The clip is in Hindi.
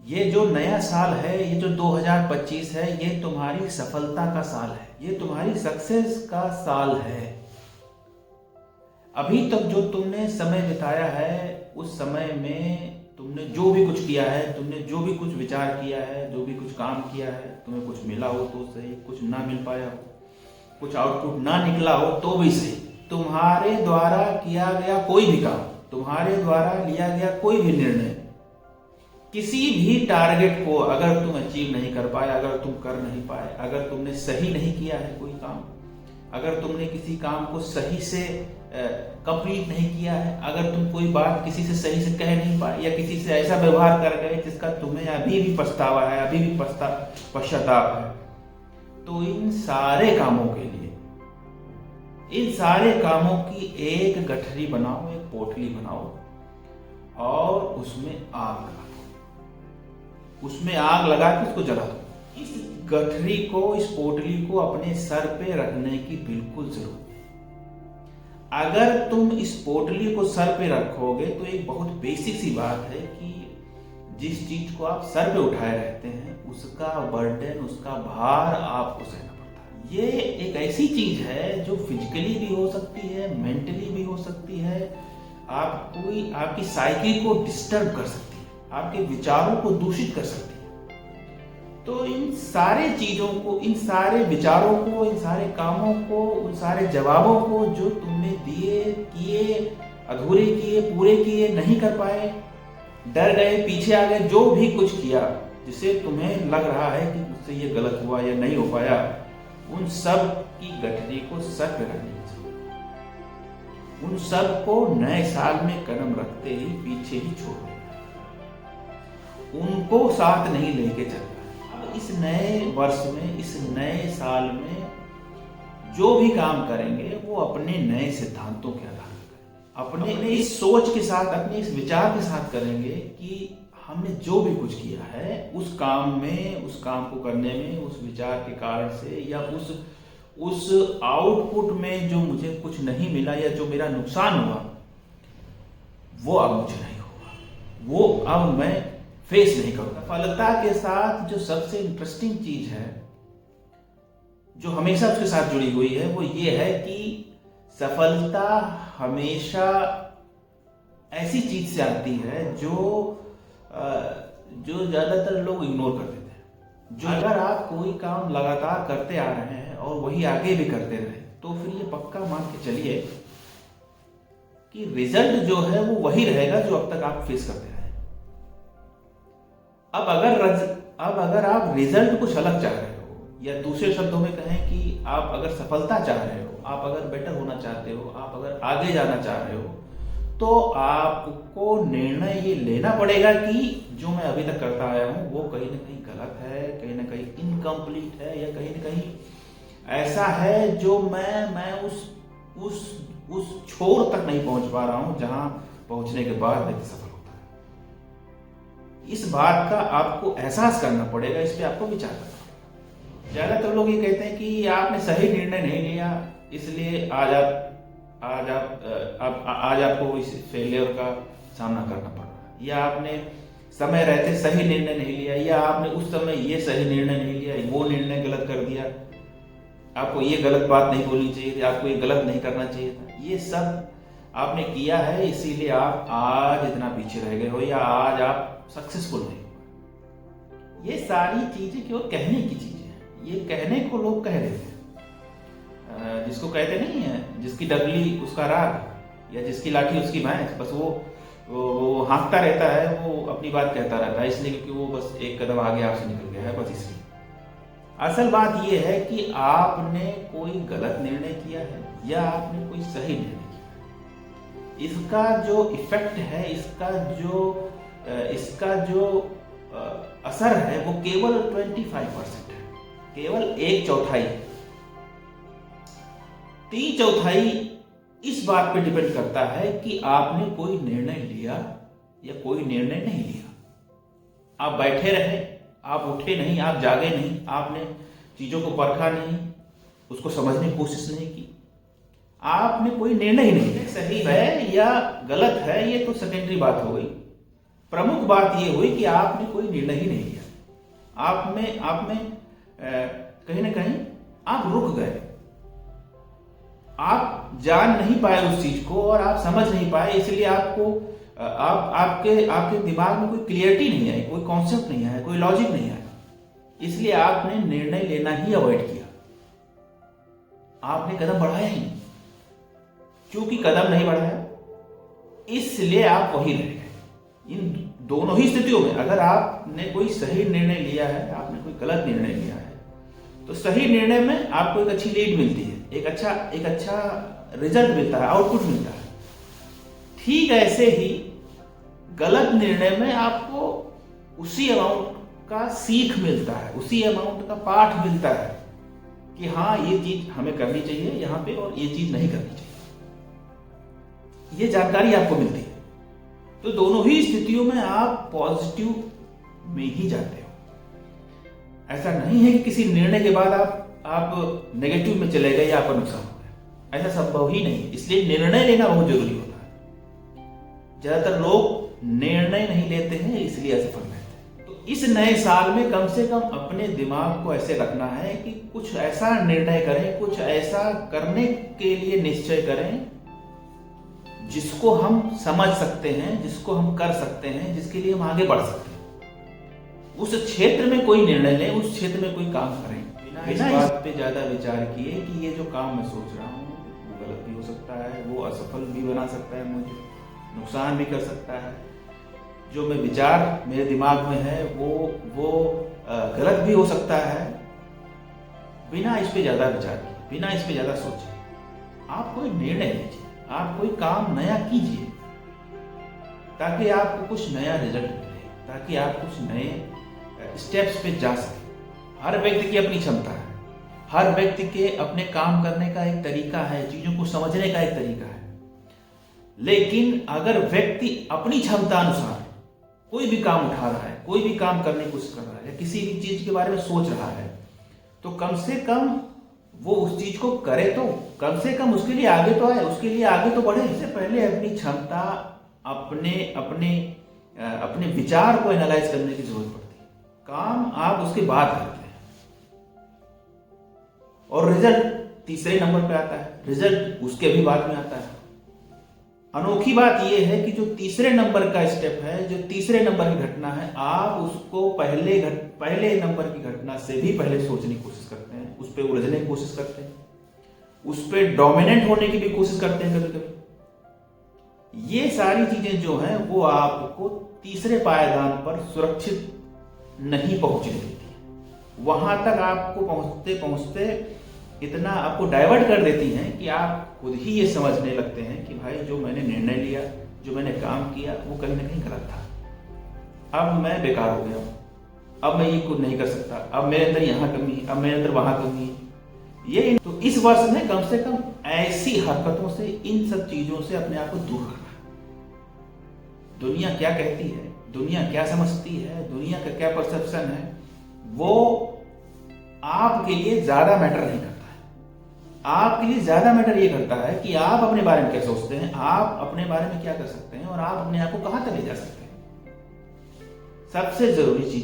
ये जो नया साल है, ये जो 2025 है, ये तुम्हारी सफलता का साल है, ये तुम्हारी सक्सेस का साल है। अभी तक जो तुमने समय बिताया है, उस समय में तुमने जो भी कुछ किया है, तुमने जो भी कुछ विचार किया है, जो भी कुछ काम किया है, तुम्हें कुछ मिला हो तो सही, कुछ ना मिल पाया हो, कुछ आउटपुट ना निकला हो तो भी सही, तुम्हारे द्वारा किया गया कोई भी काम, तुम्हारे द्वारा लिया गया कोई भी निर्णय, किसी भी टारगेट को अगर तुम अचीव नहीं कर पाए, अगर तुम कर नहीं पाए, अगर तुमने सही नहीं किया है कोई काम, अगर तुमने किसी काम को सही से कंप्लीट नहीं किया है, अगर तुम कोई बात किसी से सही से कह नहीं पाए, या किसी से ऐसा व्यवहार कर गए जिसका तुम्हें अभी भी पछतावा है, अभी भी पश्चाताप है, तो इन सारे कामों के लिए, इन सारे कामों की एक गठरी बनाओ, एक पोटली बनाओ और उसमें आग लगा दो, उसमें आग लगा के उसको जला दो। इस गठरी को, इस पोटली को अपने सर पे रखने की बिल्कुल जरूरत है। अगर तुम इस पोटली को सर पे रखोगे तो एक बहुत बेसिक सी बात है कि जिस चीज को आप सर पे उठाए रहते हैं, उसका बर्डन, उसका भार आपको सहना पड़ता है। ये एक ऐसी चीज है जो फिजिकली भी हो सकती है, मेंटली भी हो सकती है, आपकी साइकी को डिस्टर्ब कर सकती है, आपके विचारों को दूषित कर सकती है। तो इन सारे चीजों को, इन सारे विचारों को, इन सारे कामों को, उन सारे जवाबों को जो तुमने दिए, किए, अधूरे किए, पूरे किए, नहीं कर पाए, डर गए, पीछे आ गए, जो भी कुछ किया जिसे तुम्हें लग रहा है कि मुझसे ये गलत हुआ या नहीं हो पाया, उन सब की गठरी को सर पे रखनी चाहिए। उन सब को नए साल में कदम रखते ही पीछे ही छोड़ देना, उनको साथ नहीं लेके चलना। इस नए वर्ष में, इस नए साल में जो भी काम करेंगे वो अपने नए सिद्धांतों के आधार पर, अपने इस सोच के साथ, अपने इस विचार के साथ करेंगे कि हमने जो भी कुछ किया है उस काम में, उस काम को करने में, उस विचार के कारण से, या उस आउटपुट में जो मुझे कुछ नहीं मिला या जो मेरा नुकसान हुआ, वो अब मुझे नहीं होगा, वो अब मैं फेस नहीं करूंगा। सफलता के साथ जो सबसे इंटरेस्टिंग चीज है, जो हमेशा उसके साथ जुड़ी हुई है, वो ये है कि सफलता हमेशा ऐसी चीज से आती है जो ज्यादातर लोग इग्नोर कर देते हैं। जो अगर आप कोई काम लगातार करते आ रहे हैं और वही आगे भी करते रहे, तो फिर ये पक्का मान के चलिए कि रिजल्ट जो है वो वही रहेगा जो अब तक आप फेस करते रहे। अब अगर आप रिजल्ट कुछ अलग चाह रहे हो, या दूसरे शब्दों में कहें कि आप अगर सफलता चाह रहे हो, आप अगर बेटर होना चाहते हो, आप अगर आगे जाना चाह रहे हो, तो आपको निर्णय ये लेना पड़ेगा कि जो मैं अभी तक करता आया हूं वो कहीं ना कहीं गलत है, कहीं ना कहीं इनकम्प्लीट है, या कहीं ना कहीं ऐसा है जो मैं उस छोर तक नहीं पहुंच पा रहा हूं जहां पहुंचने के बाद व्यक्ति सफल होता है। इस बात का आपको एहसास करना पड़ेगा, इस पे आपको विचार करना पड़ेगा। ज्यादातर लोग ये कहते हैं कि आपने सही निर्णय नहीं लिया, इसलिए आज आपको इस फेलियर का सामना करना पड़ रहा है, या आपने समय रहते सही निर्णय नहीं लिया, या आपने उस समय ये सही निर्णय नहीं लिया, वो निर्णय गलत कर दिया, आपको ये गलत बात नहीं बोलनी चाहिए थी, आपको ये गलत नहीं करना चाहिए था। ये सब आपने किया है, इसीलिए आप आज इतना पीछे रह गए हो, या आज आप सक्सेसफुल नहीं हो। ये सारी चीजें केवल कहने की चीजें हैं, ये कहने को लोग कह देते हैं। जिसको कहते नहीं है, जिसकी डबली उसका राग, या जिसकी लाठी उसकी भैंस, बस वो हाँकता रहता है, वो अपनी बात कहता रहता है, इसलिए क्योंकि वो बस एक कदम आगे आपसे निकल गया है, बस इसलिए। असल बात यह है कि आपने कोई गलत निर्णय किया है या आपने कोई सही निर्णय किया है। इसका जो इफेक्ट है, इसका जो असर है, वो केवल 25% है, केवल 1/4। 3/4 इस बात पे डिपेंड करता है कि आपने कोई निर्णय लिया या कोई निर्णय नहीं लिया। आप बैठे रहे, आप उठे नहीं, आप जागे नहीं, आपने चीजों को परखा नहीं, उसको समझने की कोशिश नहीं की, आपने कोई निर्णय ही नहीं लिया। सही है या गलत है ये तो सेकेंडरी बात हो गई, प्रमुख बात ये हुई कि आपने कोई निर्णय ही नहीं लिया। आप में कहीं ना कहीं आप रुक गए, आप जान नहीं पाए उस चीज को और आप समझ नहीं पाए, इसलिए आपके दिमाग में कोई क्लियरिटी नहीं आई, कोई कॉन्सेप्ट नहीं आया, कोई लॉजिक नहीं आया, इसलिए आपने निर्णय लेना ही अवॉइड किया, आपने कदम बढ़ाया ही नहीं। क्योंकि कदम नहीं बढ़ाया इसलिए आप वही रह गए। इन दोनों ही स्थितियों में अगर आपने कोई सही निर्णय लिया है, आपने कोई गलत निर्णय लिया है, तो सही निर्णय में आपको एक अच्छी लीड मिलती है, एक अच्छा रिजल्ट मिलता है, आउटपुट मिलता है। ठीक ऐसे ही गलत निर्णय में आपको उसी अमाउंट का सीख मिलता है, उसी अमाउंट का पाठ मिलता है कि हाँ ये चीज हमें करनी चाहिए यहाँ पे और ये चीज नहीं करनी चाहिए, ये जानकारी आपको मिलती है। तो दोनों ही स्थितियों में आप पॉजिटिव में ही जाते हो। ऐसा नहीं है कि किसी निर्णय के बाद आप नेगेटिव में चले गए या आपका नुकसान हो गया, ऐसा संभव ही नहीं। इसलिए निर्णय लेना बहुत जरूरी होता है। ज्यादातर लोग निर्णय नहीं लेते हैं, इसलिए असफल रहते हैं। तो इस नए साल में कम से कम अपने दिमाग को ऐसे रखना है कि कुछ ऐसा निर्णय करें, कुछ ऐसा करने के लिए निश्चय करें जिसको हम समझ सकते हैं, जिसको हम कर सकते हैं, जिसके लिए हम आगे बढ़ सकते हैं। उस क्षेत्र में कोई निर्णय लें, उस क्षेत्र में कोई काम करें बिना इस बात पे ज्यादा विचार किए कि ये जो काम मैं सोच रहा हूँ वो गलत भी हो सकता है, वो असफल भी बना सकता है, मुझे नुकसान भी कर सकता है, जो मैं विचार मेरे दिमाग में है वो गलत भी हो सकता है। बिना इस पे ज्यादा विचार किए, बिना इस पे ज्यादा सोचे आप कोई निर्णय लीजिए, आप कोई काम नया कीजिए ताकि आपको कुछ नया रिजल्ट मिले, ताकि आप कुछ नए स्टेप्स पे जा सके। हर व्यक्ति की अपनी क्षमता है, हर व्यक्ति के अपने काम करने का एक तरीका है, चीजों को समझने का एक तरीका है। लेकिन अगर व्यक्ति अपनी क्षमता अनुसार कोई भी काम उठा रहा है, कोई भी काम करने की कोशिश कर रहा है या किसी भी चीज के बारे में सोच रहा है, तो कम से कम वो उस चीज को करे, तो कम से कम उसके लिए आगे तो आए, उसके लिए आगे तो बढ़े। इससे पहले अपनी क्षमता, अपने विचार को एनालाइज करने की जरूरत पड़ती है। काम आप उसके बाद करते हैं और रिजल्ट तीसरे नंबर पे आता है, रिजल्ट उसके भी बाद में आता है। अनोखी बात यह है कि जो तीसरे नंबर का स्टेप है, जो तीसरे नंबर की घटना है, आप उसको पहले नंबर की घटना से भी पहले सोचने की कोशिश करते हैं, उस पर उलझने की कोशिश करते हैं, उस पर डोमिनेंट होने की भी कोशिश करते हैं कभी कभी। ये सारी चीजें जो हैं वो आपको तीसरे पायदान पर सुरक्षित नहीं पहुंचने देती। वहां तक आपको पहुंचते पहुंचते इतना आपको डाइवर्ट कर देती हैं कि आप खुद ही ये समझने लगते हैं कि भाई जो मैंने निर्णय लिया, जो मैंने काम किया वो कहीं ना कहीं गलत था, अब मैं बेकार हो गया, अब मैं ये कुछ नहीं कर सकता, अब मेरे अंदर यहाँ कमी है, अब मेरे अंदर वहां कमी है। ये तो इस वर्ष में कम से कम ऐसी हरकतों से, इन सब चीजों से अपने आप को दूर रखना है। दुनिया क्या कहती है, दुनिया क्या समझती है, दुनिया का क्या परसेप्शन है, वो आपके लिए ज्यादा मैटर नहीं करता है। आपके लिए ज्यादा मैटर ये करता है कि आप अपने बारे में क्या सोचते हैं, आप अपने बारे में क्या कर सकते हैं और आप अपने आप को कहां तक ले जा सकते हैं। सबसे जरूरी चीज